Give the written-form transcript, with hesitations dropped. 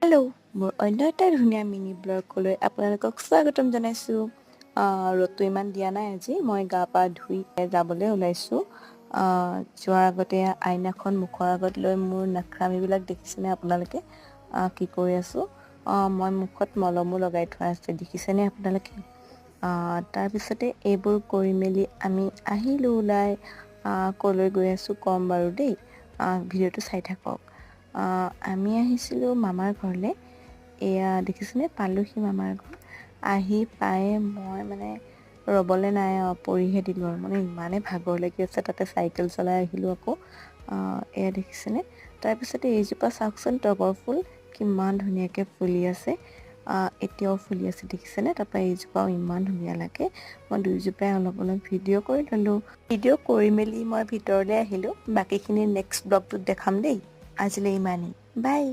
Hello' মোৰ অন্য এটা ধুনীয়া মিনি ব্লগলৈ আপোনালোকক স্বাগতম জনাইছোঁ। ৰ'দটো ইমান দিয়া নাই আজি। মই গা পা ধুই যাবলৈ ওলাইছোঁ। যোৱাৰ আগতে আইনাখন মুখৰ আগত লৈ মোৰ নাখামিবিলাক দেখিছেনে আপোনালোকে? কি কৰি আছোঁ? মই মুখত মলমো লগাই থোৱা আছে, দেখিছেনে আপোনালোকে? তাৰপিছতে এইবোৰ কৰি মেলি আমি আহিলোঁ ওলাই। ক'লৈ গৈ আছোঁ ক'ম বাৰু দেই, ভিডিঅ'টো চাই থাকক। আমি আহিছিলোঁ মামাৰ ঘৰলৈ। এয়া দেখিছেনে, পালোহি মামাৰ ঘৰ। আহি পায়ে মই মানে ৰ'বলৈ নাই পৰিহে দিলোঁ আৰু মানে ইমানেই ভাগৰ লাগি আছে। তাতে চাইকেল চলাই আহিলোঁ আকৌ। এয়া দেখিছেনে? তাৰপিছতে এইজোপা চাওকচোন, তগৰ ফুল কিমান ধুনীয়াকৈ ফুলি আছে। এতিয়াও ফুলি আছে দেখিছেনে? তাৰপৰা এইজোপাও ইমান ধুনীয়া লাগে। মই দুইজোপাই অলপ অলপ ভিডিঅ' কৰি ল'লোঁ। ভিডিঅ' কৰি মেলি মই ভিতৰলৈ আহিলোঁ। বাকীখিনি নেক্সট ব্লগটোত দেখাম দেই। আজিলৈ ইমানেই, বাই।